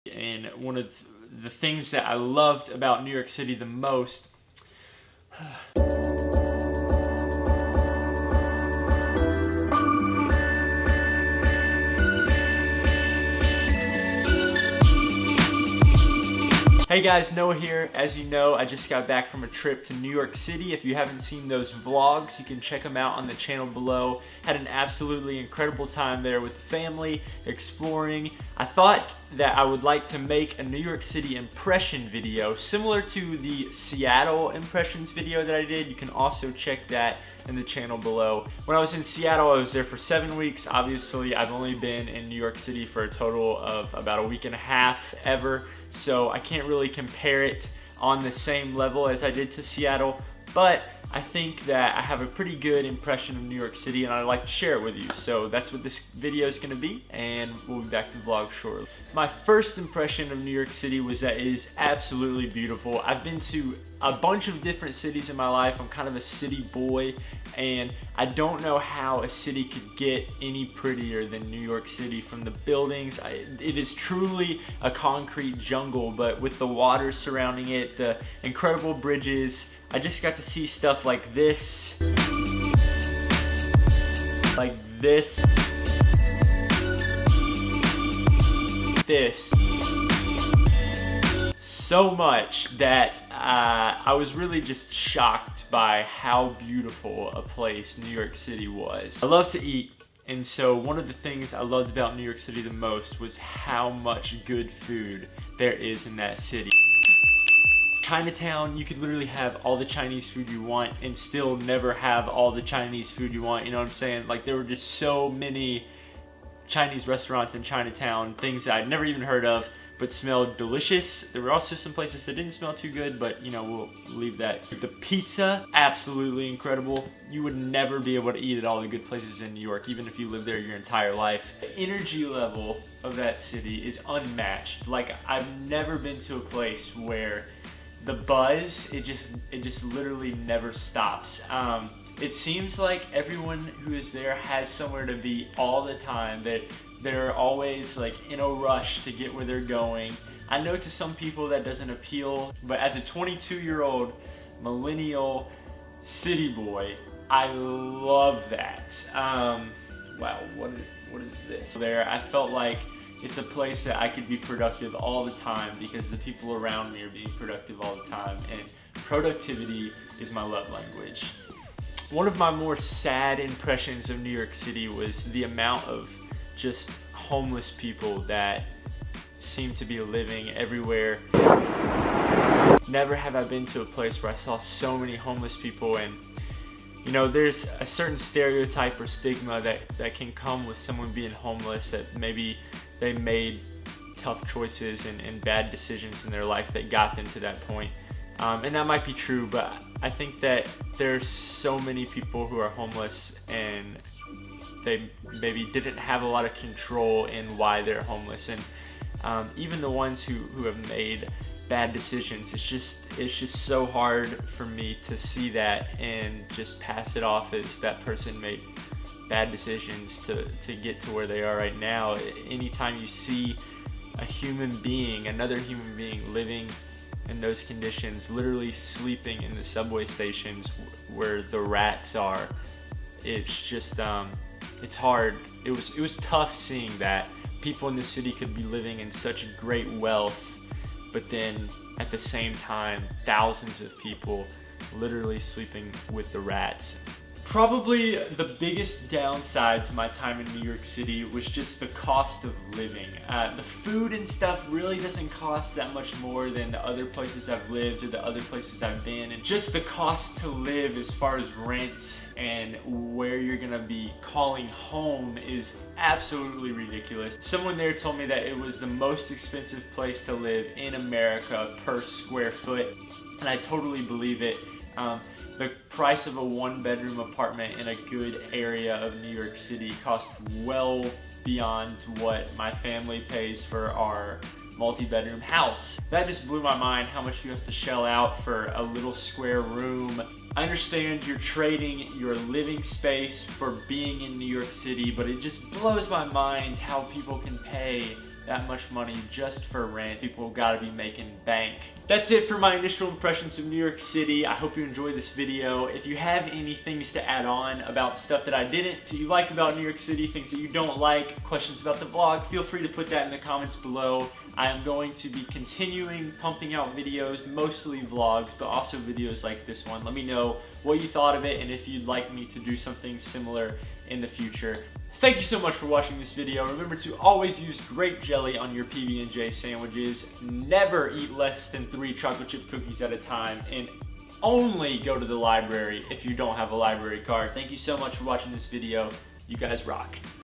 And one of the things that I loved about New York City the most Hey guys, Noah here. As you know, I just got back from a trip to New York City. If you haven't seen those vlogs, you can check them out on the channel below. Had an absolutely incredible time there with the family, exploring. I thought that I would like to make a New York City impression video similar to the Seattle impressions video that I did. You can also check that in the channel below. When I was in Seattle, I was there for 7 weeks. Obviously, I've only been in New York City for a total of about a week and a half ever, so I can't really compare it on the same level as I did to Seattle, but I think that I have a pretty good impression of New York City and I'd like to share it with you. So that's what this video is going to be, and we'll be back to the vlog shortly. My first impression of New York City was that it is absolutely beautiful. I've been to a bunch of different cities in my life. I'm kind of a city boy, and I don't know how a city could get any prettier than New York City. From the buildings, it is truly a concrete jungle, but with the water surrounding it, the incredible bridges, I just got to see stuff like this, so much that I was really just shocked by how beautiful a place New York City was. I love to eat, and so one of the things I loved about New York City the most was how much good food there is in that city. Chinatown, you could literally have all the Chinese food you want and still never have all the Chinese food you want, you know what I'm saying? Like, there were just so many Chinese restaurants in Chinatown, things that I'd never even heard of, but smelled delicious. There were also some places that didn't smell too good, but you know, we'll leave that. The pizza, absolutely incredible. You would never be able to eat at all the good places in New York, even if you lived there your entire life. The energy level of that city is unmatched. Like, I've never been to a place where the buzz, it just literally never stops. It seems like everyone who is there has somewhere to be all the time. That they're always like in a rush to get where they're going. I know to some people that doesn't appeal, but as a 22-year-old millennial city boy, I love that. Wow, what is this? There, I felt like it's a place that I could be productive all the time because the people around me are being productive all the time, and productivity is my love language. One of my more sad impressions of New York City was the amount of just homeless people that seem to be living everywhere. Never have I been to a place where I saw so many homeless people, and you know, there's a certain stereotype or stigma that can come with someone being homeless, that maybe they made tough choices and bad decisions in their life that got them to that point. And that might be true, but I think that there's so many people who are homeless and they maybe didn't have a lot of control in why they're homeless. And even the ones who have made bad decisions, it's just so hard for me to see that and just pass it off as that person made bad decisions to get to where they are right now. Anytime you see a human being, another human being living in those conditions, literally sleeping in the subway stations where the rats are, it's just it's hard. It was tough seeing that people in the city could be living in such great wealth, but then at the same time, thousands of people literally sleeping with the rats. Probably the biggest downside to my time in New York City was just the cost of living. The food and stuff really doesn't cost that much more than the other places I've lived or the other places I've been. And just the cost to live as far as rent and where you're gonna be calling home is absolutely ridiculous. Someone there told me that it was the most expensive place to live in America per square foot, and I totally believe it. The price of a one-bedroom apartment in a good area of New York City cost well beyond what my family pays for our multi-bedroom house. That just blew my mind, how much you have to shell out for a little square room. I understand you're trading your living space for being in New York City, but it just blows my mind how people can pay that much money just for rent. People gotta be making bank. That's it for my initial impressions of New York City. I hope you enjoyed this video. If you have any things to add on about stuff that I didn't, that you like about New York City, things that you don't like, questions about the vlog, feel free to put that in the comments below. I am going to be continuing pumping out videos, mostly vlogs, but also videos like this one. Let me know what you thought of it and if you'd like me to do something similar in the future. Thank you so much for watching this video. Remember to always use grape jelly on your PB&J sandwiches. Never eat less than 3 chocolate chip cookies at a time, and only go to the library if you don't have a library card. Thank you so much for watching this video. You guys rock.